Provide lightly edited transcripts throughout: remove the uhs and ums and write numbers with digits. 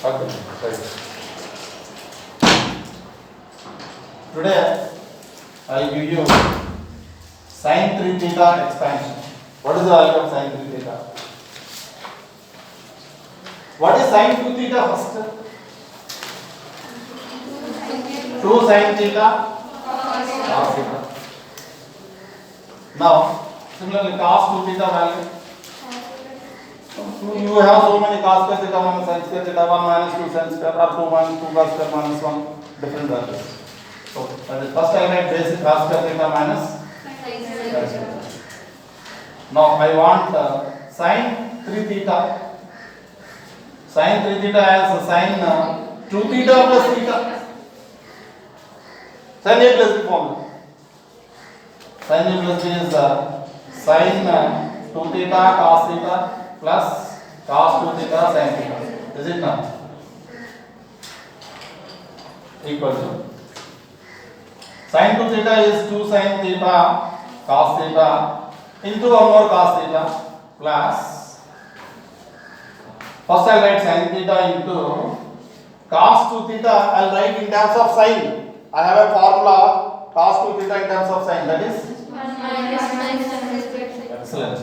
Okay, right. Today I will give you sin 3 theta expansion. What is the value of sin 3 theta? What is sin 2 theta first? 2 sin theta cos theta. Now, similarly cos 2 theta value. You have so many cos square theta minus sin square theta 1 minus 2 sin square or 2 minus 2 cos square minus 1 different values. So that is first I write basic cos square theta minus sin square. Now I want sin 3 theta. Sin 3 theta as sin 2 theta plus theta. Sin a plus b formula. Sin a plus b is sin 2 theta cos theta plus cos 2 theta sin theta. Is it now? Equal to sin 2 theta is 2 sin theta cos theta into one more cos theta plus first I will write sin theta into cos 2 theta. I will write in terms of sin. I have a formula cos 2 theta in terms of sin, that is 1 minus sin square. excellent.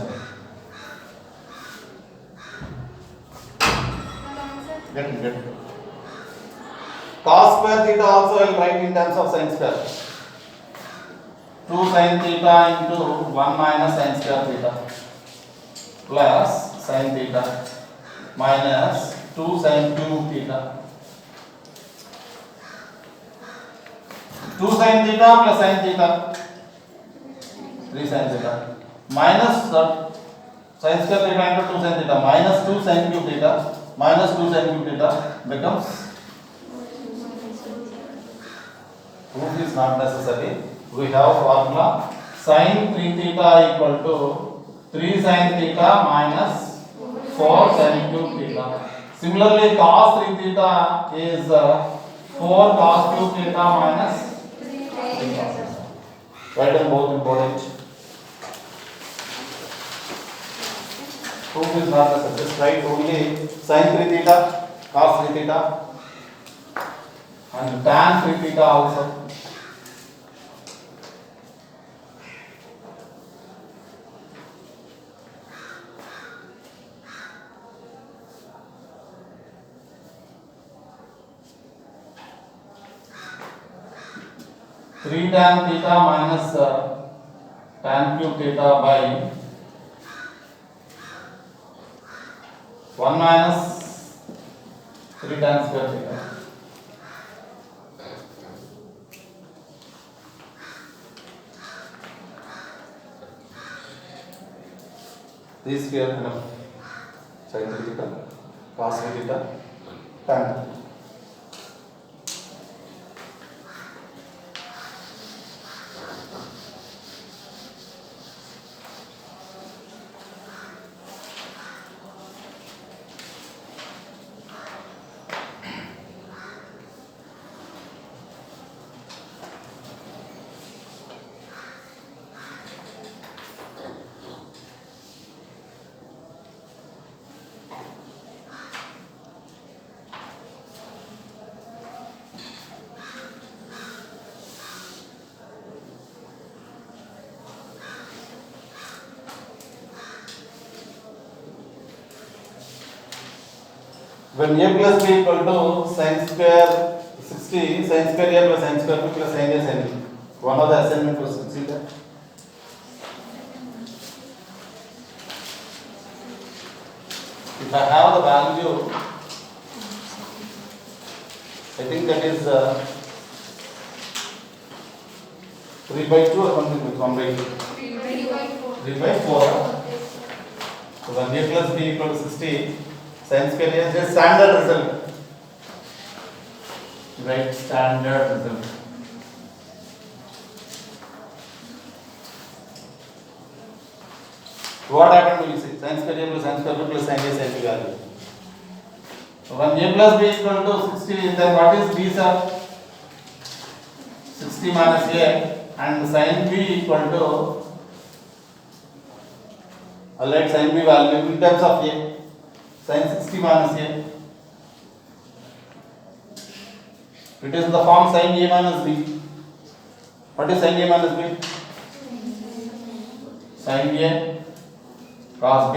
Get it. Cos square theta also I will write in terms of sin square. 2 sin theta into 1 minus sin square theta plus sin theta minus 2 sin cube theta. 2 sin theta plus sin theta 3 sin theta minus sin square theta into 2 sin theta minus 2 sin cube theta minus 2 sin cube theta becomes, proof is not necessary. We have formula sin 3 theta equal to 3 sin theta minus 4 sin cube theta. Similarly cos 3 theta is 4 cos cube theta minus 3 cos theta. Write them both important. Proof is not necessary. Just write only sin 3 theta, cos 3 theta and tan 3 theta also. Three tan theta minus tan cube theta by 1 minus 3 tan square theta. This square enough. Sin theta, cos theta, tan. When a plus b equal to sin square 60, sin square a plus sin square b plus sin a sin b. One of the assignment questions, see that? If I have the value, I think that is 3 by 2 or something with 1 by 2. 3 by 4. So when a plus b equal to 60, sin square is the standard result. Right, standard result. What happened, we will see. Sin square a plus sin square b plus sin a sin b value. So when a plus b equal to 60, then what is b sir? 60 minus a and sin b equal to, I'll write sin b value in terms of a. Sin 60 minus a It is in the form sin A minus B. What is sin A minus B? Sin A cos B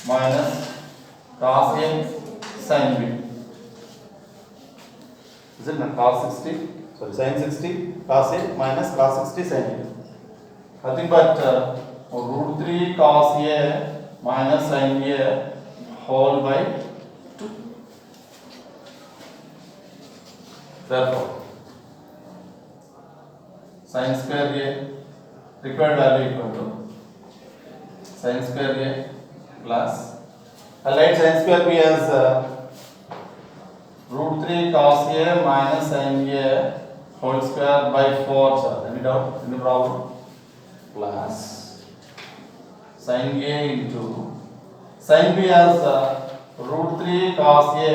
minus cos A sin B. Is it not cos 60? Sorry, sin 60 cos A minus cos 60 sin A. Nothing but root 3 cos A minus sin A whole by 2. Therefore, sin square A required value equal to sin square A plus, I write sin square B as root 3 cos A minus sin A whole square by 4. Sir, any doubt? Any problem? Plus sin A into sin B as root 3 cos A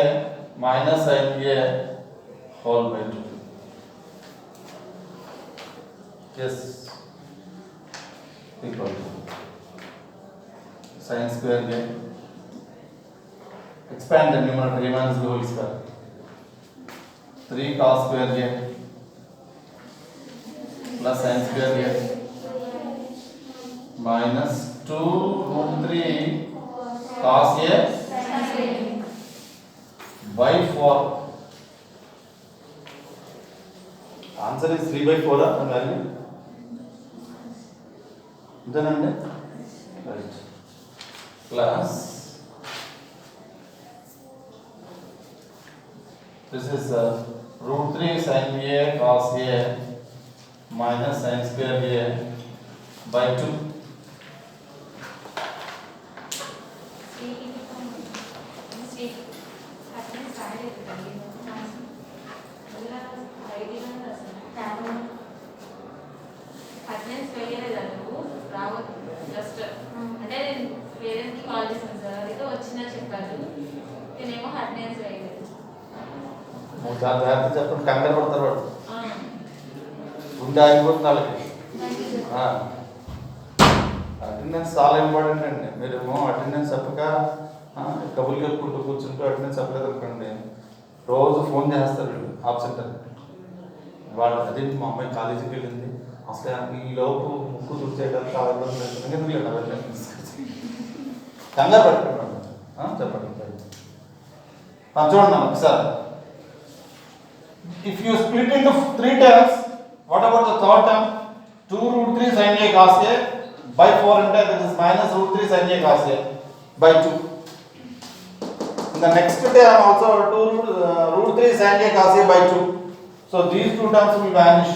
minus sin A whole by 2. Yes, equal to sin square A. Expand the numerator, A minus B whole square. 3 cos square A plus sin square A minus 2 root 3 cos A by 4. Answer is 3 by 4 the value. Then right. Plus this is root 3 sin A cos A minus sin square A by 2. అంటే నేను పేరెంట్కి call చేశాను sir, అదితో వచ్చినా చెప్పారు, నేనేమో attendance వేయలేదు. జాగ్రత్త చెప్పండి, కంగారు పడతారు వాడు, గుండె ఆగిపోతుంది వాళ్ళకి. అటెండెన్స్ చాలా ఇంపార్టెంట్ అండి. మీరేమో అటెండెన్స్ చెప్పక కబుర్లు చెప్పుకుంటూ కూర్చుంటూ అటెండెన్స్ చెప్పలేదు అనుకోండి, రోజు ఫోన్ చేస్తారు వీళ్ళు ఆబ్సెంట్ అని. వాళ్ళు అదేంటి మా అమ్మాయి కాలేజీకి వెళ్ళింది, అసలు ఈ లోపు ముక్కు తుడిచేయడానికి ఎందుకు లేదు అటెండెన్స్ కంగారు పట్టుకున్నాను. చెప్పండి చూడండి ఒకసారి. If you split into 3 terms, what about the third term? 2 root 3 sin A cos A by 4 and that is minus root 3 sin A cos A by 2. In the next term also 2 root 3 sin A cos A by 2. So these two terms will vanish.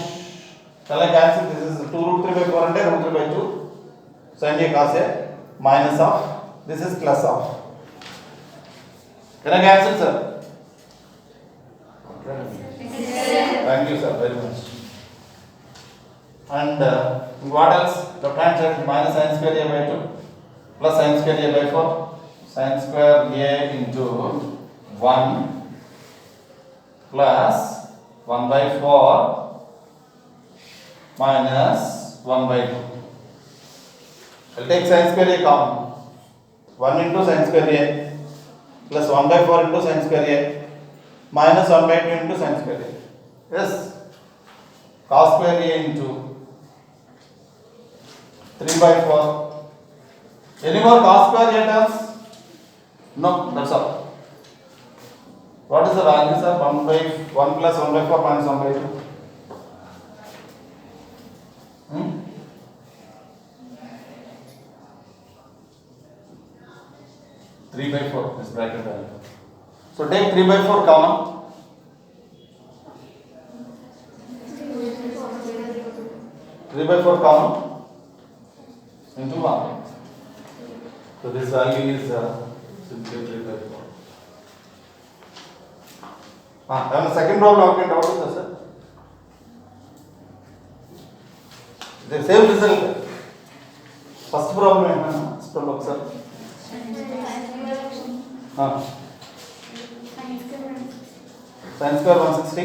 Shall I cancel? This is 2 root 3 by 4 and root 3 by 2 sin A cos A minus of this is plus of. Can I cancel, sir? Thank you, sir, very much. And what else? Left hand side minus sin square A by 2 plus sin square A by 4. Sin square A into 1 plus 1 by 4 minus 1 by 2. I'll take sin square A common. 1 into sin square A plus 1 by 4 into sin square A minus 1 by 2 into sin square A. Yes, cos square A into 3 by 4. Any more cos square A terms? No, that's all. What is the value, sir? 1 by 1 plus 1 by 4 minus 1 by 2. 3 by 4 is bracket value. So take 3 by 4 common. 3 by 4 common into 1. So this value is simply 3 by 4. Then the second problem how can doubt is, sir? The same result. First problem ఏంటన్నా? First problem ఒకసారి. Sin square 160.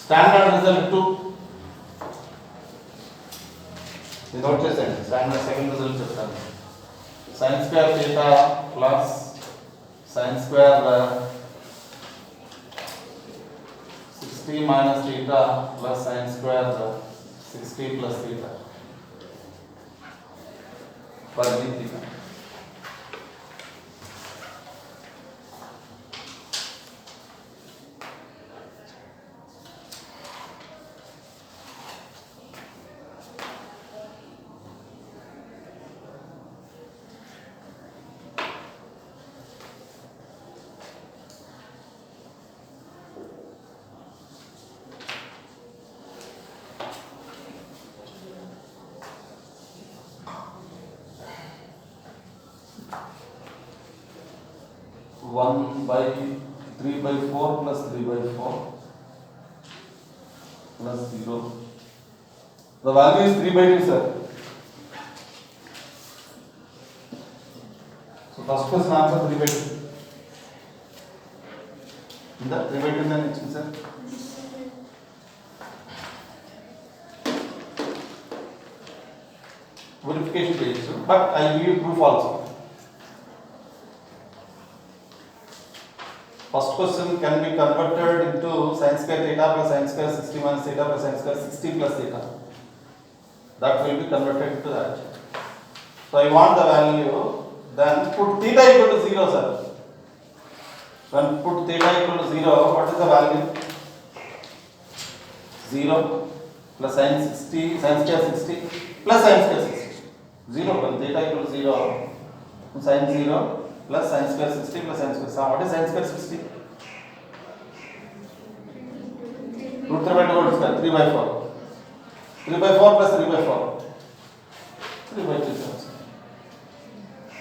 Standard result 2. ఇది note చేసేయండి. Second result చెప్తాను. sin square theta plus sin square 60 minus theta plus sin square 60 plus theta for d theta. One by 3/4 plus 3/4 plus 0. The value is 3/2, sir. So first question answer 3/2. In the 3/2 then next sir. Verification page, but I give you proof also. First question can be converted into sin square theta plus sin square 60 minus theta plus sin square 60 plus theta. That will be converted to that. So I want the value, then put theta equal to 0, sir. When put theta equal to 0, what is the value? 0 plus sin 60, sin square 60 plus sin square 60. 0 when theta equal to 0, sin 0 plus sin square 60 plus sin square. So what is sin square 60? Root 3/2 whole square, 3/4. 3/4 plus 3/4. 3/2.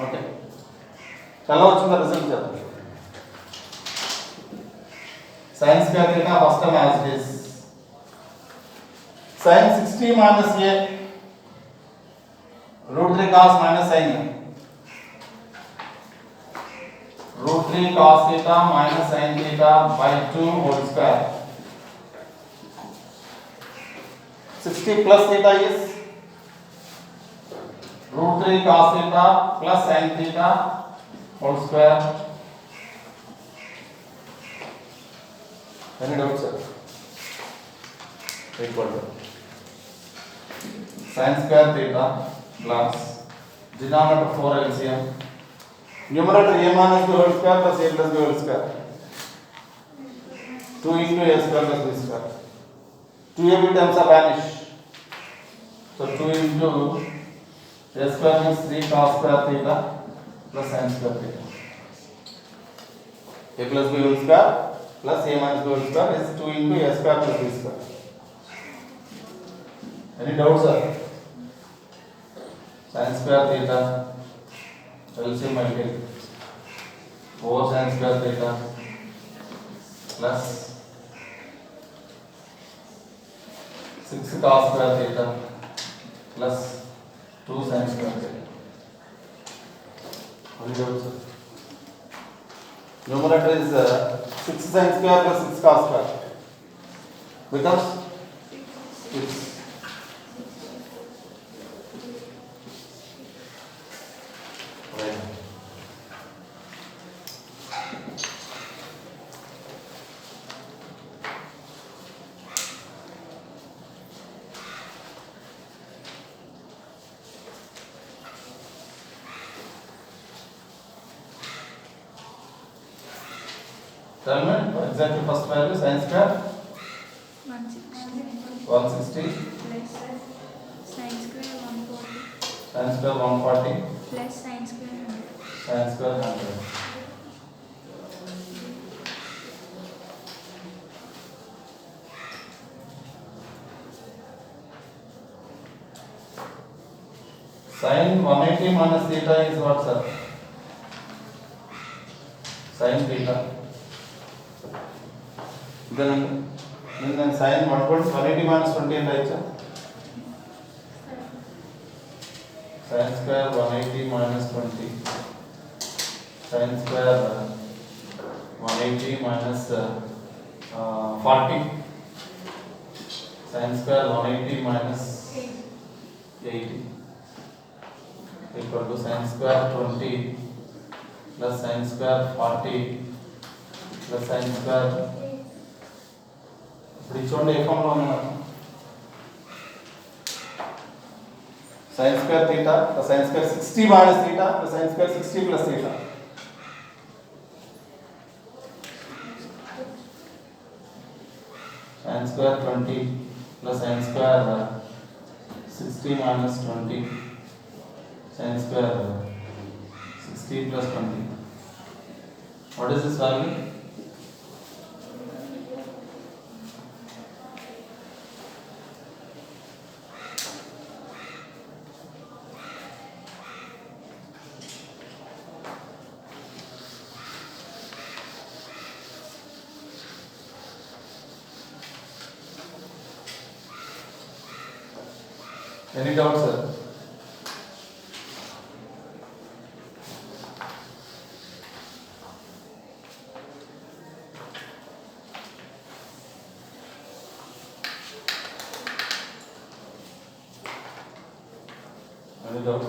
Okay. ఎలా వచ్చిందో result చేద్దాం. sin square theta first term as it is. sin 60 minus a root 3 cos minus sin a. root 3 cos theta minus sin theta by 2 whole square. 60 plus theta is root 3 cos theta plus sin theta whole square. Any doubts, sir? Equal to sin square theta plus denominator 4 LCM. Numerator a minus b whole square plus a plus b whole square. 2 into a square plus b square. 2 a terms are vanished. So 2 into a square means 3 cos square theta plus sin square theta. A plus b whole square plus a minus b whole square is 2 into a square plus b square. Any doubts, sir? Sin square theta LCM I take 4 sin square theta plus 6 cos square theta plus 2 sin square theta. Any doubts, sir? Numerator is 6 sin square plus 6 cos square becomes 6. Right. Tell me exactly first value sin square 160 plus sin square 140 sin square 140 plus sin square 100. sin square 100. Sin 180 minus theta is what, sir? Sin theta. Then sin 180 minus 20 and right, sir? Sin square 180 minus 20. Sin square 180 minus 40. Sin square 180 minus 80 equal to sin square 20 plus sin square 40 plus sin square ఇప్పుడు చూడండి ఏ formula ఉన్నారు sin square theta plus sin square 60 minus theta plus sin square 60 plus theta sin square 20 plus sin square 60 minus 20 sin square 60 plus 20. What is this value? Any doubts, sir? Any doubt?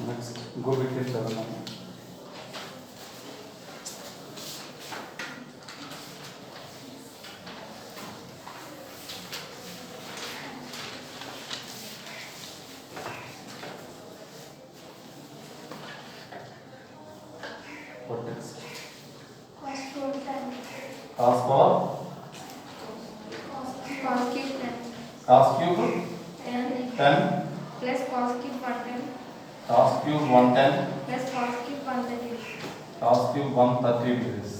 Next, go with it, sir. What next? Cos for cos cube 10 plus cos cube 110 cos cube 110 plus cos cube 130 cos cube 130 degrees.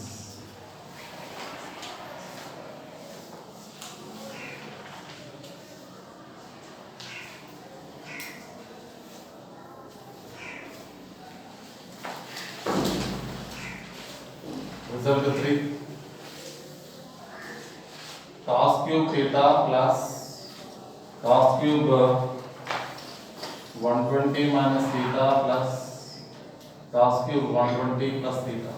Result 3 cos cube theta plus cos cube 120 minus theta plus cos cube 120 plus theta.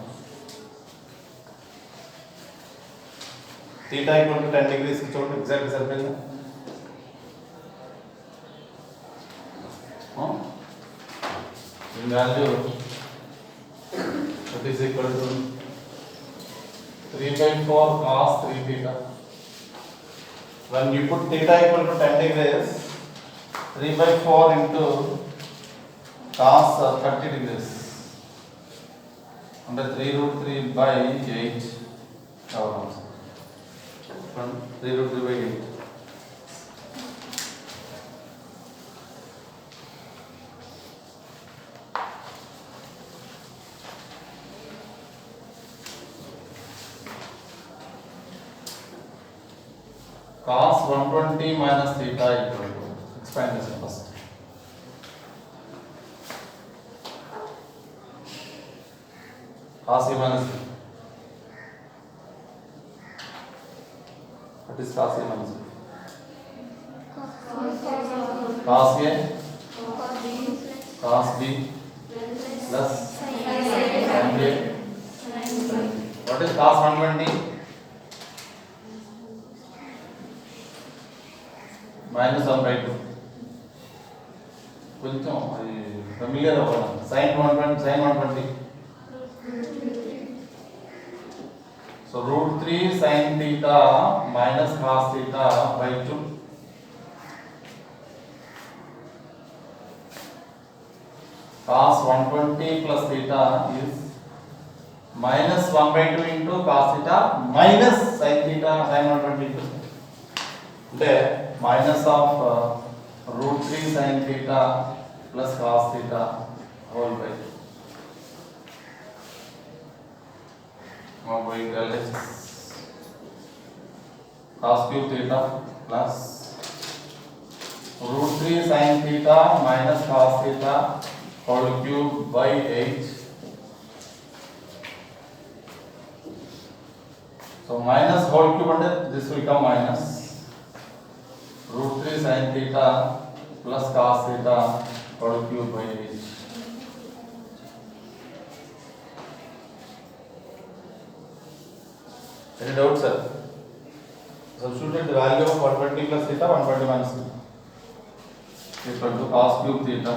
Theta equal to 10 degrees की चोट exact सरिपोయిందా? In value it is equal to 3/4 cos 3 theta. When you put theta equal to 10 degrees, 3/4 into cos 30 degrees. Under 3√3/8. From 3√3/8. Cos 120 minus theta equal to, expand this first. Cos A minus B. What is cos A minus B? Cos A, cos B plus sin A. What is cos 120? Minus 1/2. కొంచెం అది familiar అవ్వాలి. sin 120. So √3 sin theta minus cos theta by 2. Cos 120 plus theta is minus 1/2 into cos theta minus sin theta sin 120. అంటే minus of √3 sin theta plus cos theta whole by 2. Now going del H cos cube theta plus root 3 sin theta minus cos theta whole cube by 8. So minus whole cube and this will come minus root 3 sin theta plus cos theta whole cube by 8. Any doubts, sir? Substitute the value of 120 plus theta, 120 minus theta equal to cos cube theta.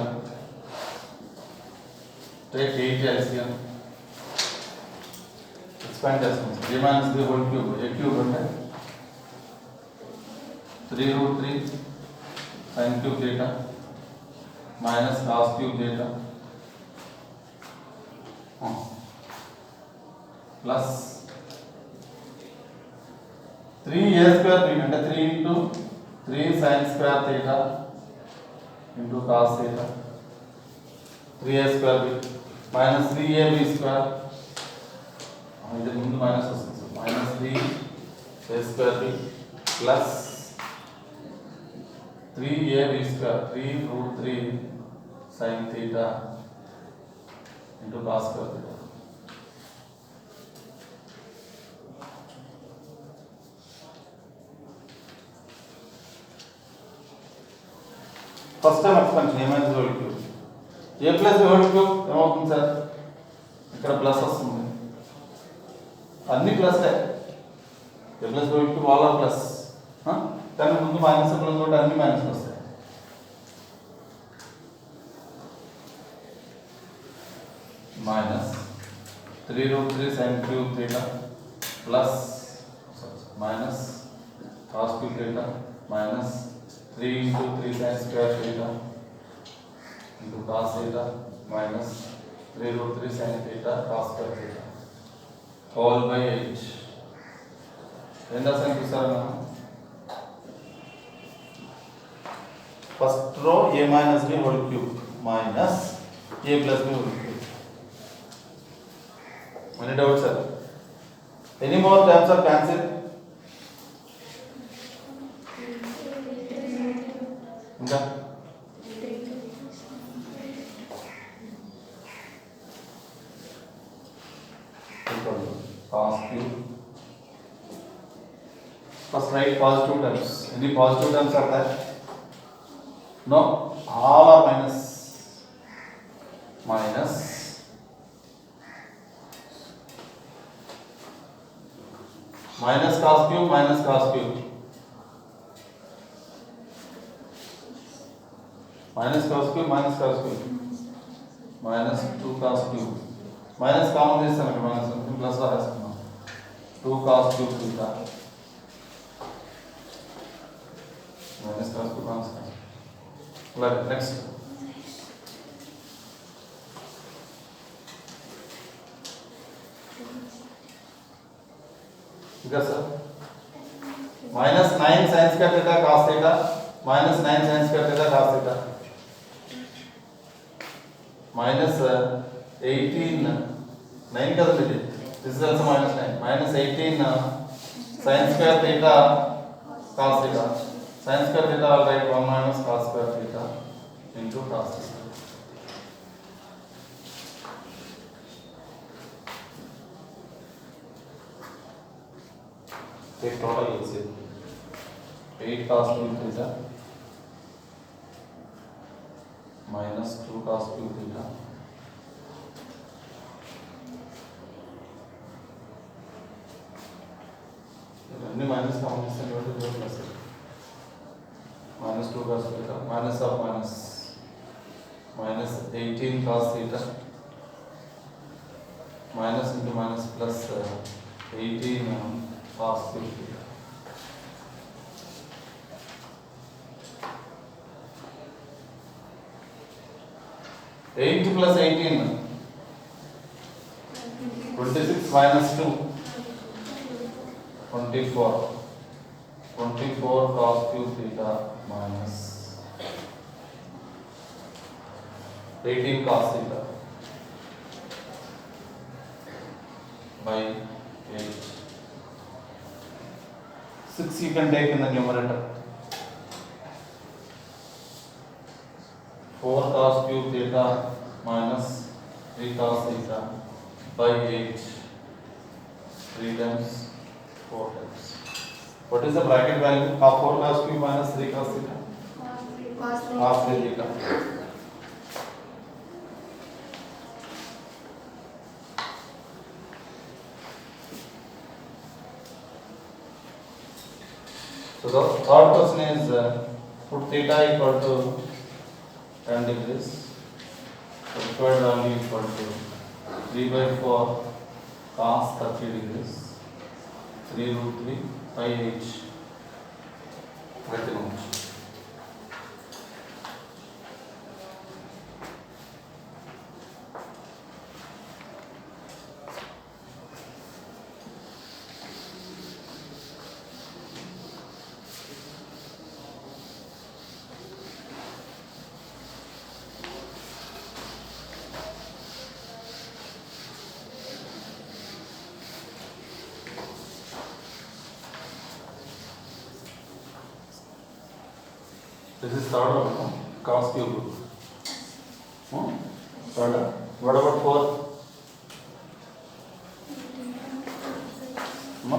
Take 8 LCM. Expand this one. A minus b whole cube. A cube and 3 root 3 sin cube theta minus cos cube theta plus 3a square b అంటే 3 into 3 sin square theta into cos theta 3a square b minus 3ab square ఇది ముందు minus వస్తుంది minus 3a square b plus 3ab square 3 root 3 sin theta into cos square theta. First time expansion a minus b whole cube. a plus b whole cube ఏమవుతుంది sir? ఇక్కడ plus వస్తుంది. అన్ని plus a plus b cube all are plus. కానీ ముందు minus symbol ఉంది అన్ని minus వస్తాయి. Minus 3 root 3 sin cube theta plus minus cos cube theta minus 3 into 3 sin square theta into cos theta minus 3 root 3 sin theta cos square theta whole by 8. ఏం రాసాను చూసారా? First row a minus b whole cube minus a plus b whole cube. Any doubts, sir? Any more terms are cancelled? ఇంకా cos cube. First write positive terms. Any positive terms are there? No. All are minus. Minus. Minus cos cube minus cos cube. Minus cos cube minus cos cube. Minus 2 cos cube. Minus common is minus plus or 2 cos cube theta. Minus cos cube minus cos. Right, next. Because sir, minus 9 sin square theta cos theta minus 9 sin square theta cos theta minus 18 9 kadandi ఇది. This is also minus 9 minus 18 sin square theta cos theta. Sin square theta I'll write 1 minus cos square theta into cos theta. Take total LCM 8 cos cube theta minus 2 cos cube theta अन्य minus combination plus minus 2 cos theta minus of minus minus 18 cos theta minus into minus plus 18 cos cube theta. Eight plus 18 26 minus 2 24 cos cube theta minus 18 cos theta by 8. 6 you can take in the numerator. 4 cos cube theta minus 3 cos theta by 8. 3 times 4 times. What is the bracket value of 4 cos cube minus 3 cos theta? Cos 3 theta. So the third question is put theta equal to 10 degrees. So required value equal to 3 by 4 cos 30 degrees. 3 root 3 by h. Right. This is third one, no? Cos cube. Hmm? Third one. What about 4? No?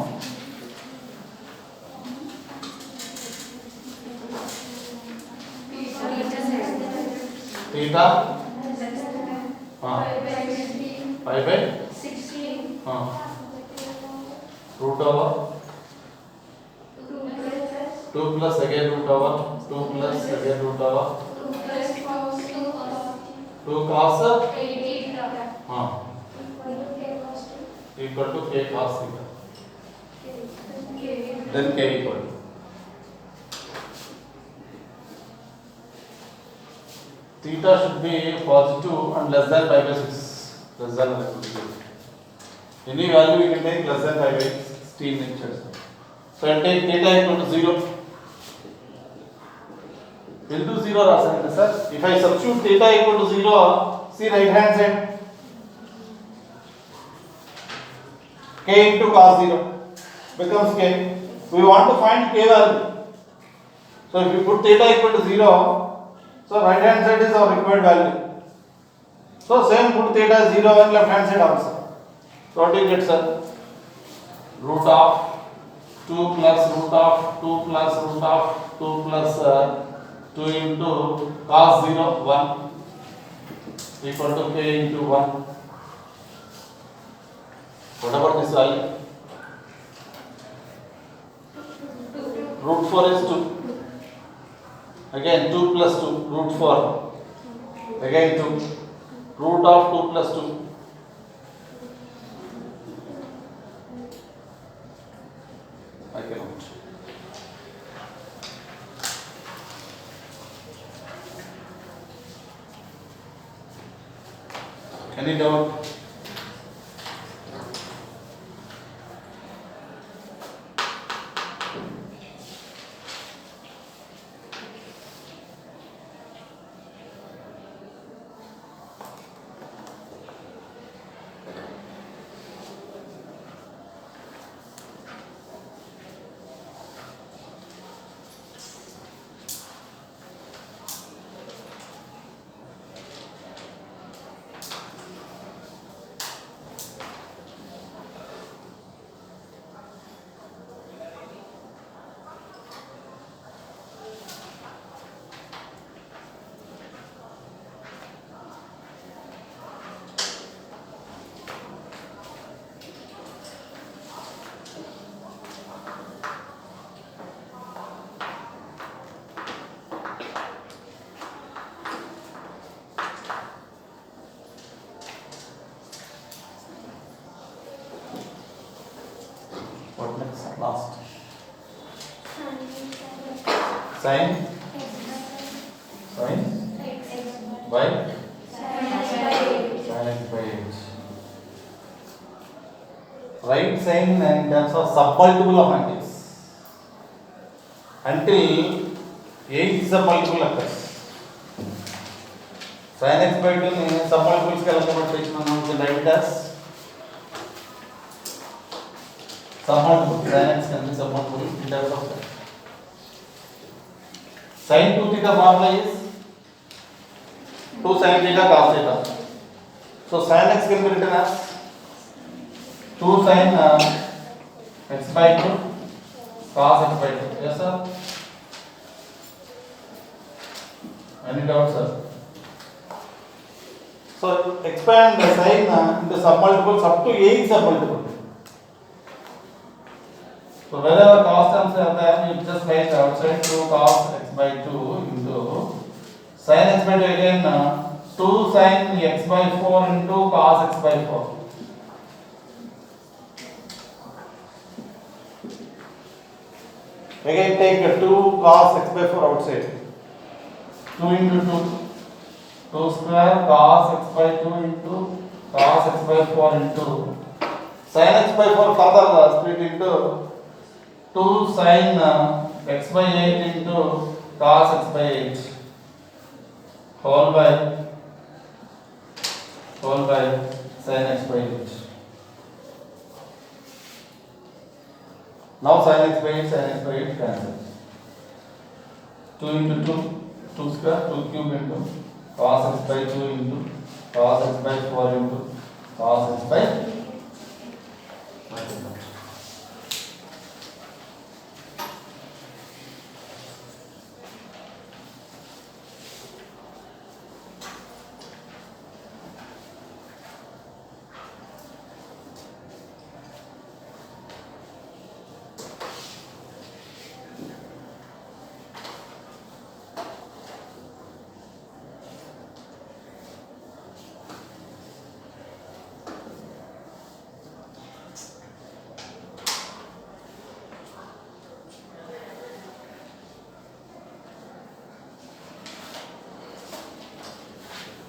Theta? 5 by? 16. Root over? 2 plus again root over? 2 plus again root over? 2 cos? Equal to k cos theta. Then k equal to. Theta should be positive and less than 5 by 6. Less than or equal to 0. Any value we can take less than 5 by 16 inches. So I take theta equal to 0. We'll do 0 Rasana sir. If I substitute theta equal to 0, see right hand side. K into cos 0 becomes k. We want to find k value. So if you put theta equal to 0, so right hand side is our required value. So same put theta 0 and left hand side also. So what do you get sir? Root of 2 plus root of 2 plus root of 2 plus 2 into cos 0 1 equal to k into 1. What about this value? Root 4 is 2. Again 2 plus 2 root 4. Again 2. Root of 2 plus 2. I cannot. Any doubt? What next? Last. Sin? Sin? By? Sin x by h. Write sin in terms of submultiple of angles. Until h is a multiple occurs. Sin x by 2 submultiples का convert we can write it as submultiple. Sin x can be submultiple in terms of that. Sin 2 theta formula is 2 sin theta cos theta. So sin x can be written as 2 sin x by 2 cos x by 2. Yes sir? Any doubts sir? So expand the sin into submultiples up to 8 submultiples. So wherever cos terms are there, you just write outside 2 cos x by 2 into sin x by 2 again 2 sin x by 4 into cos x by 4. Again take 2 cos x by 4 outside. 2 into 2. 2 square cos x by 2 into cos x by 4 into sin x by 4 further split into 2 sin x by 8 into cos x by 8 whole by sin x by 8. Now sin x by 8 cancel. 2 into 2, 2 square, 2 cube into cos x by 2 into cos x by 4 into cos x by 8.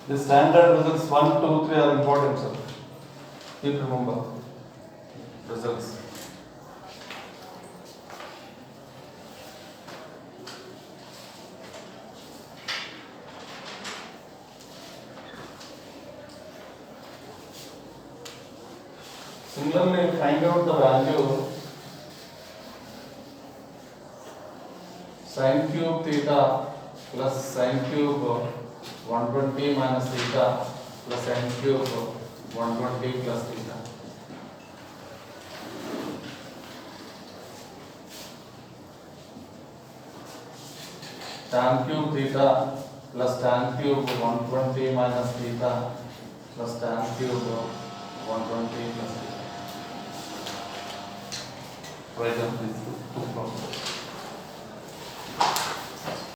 The standard results 1, 2, 3 are important, sir. Keep remember results. Similarly, find out the value sin cube theta plus sin cube 120 minus theta plus sin cube 120 plus theta. Tan cube theta plus tan cube 120 minus theta plus tan cube 120 plus theta. Write down these two problems.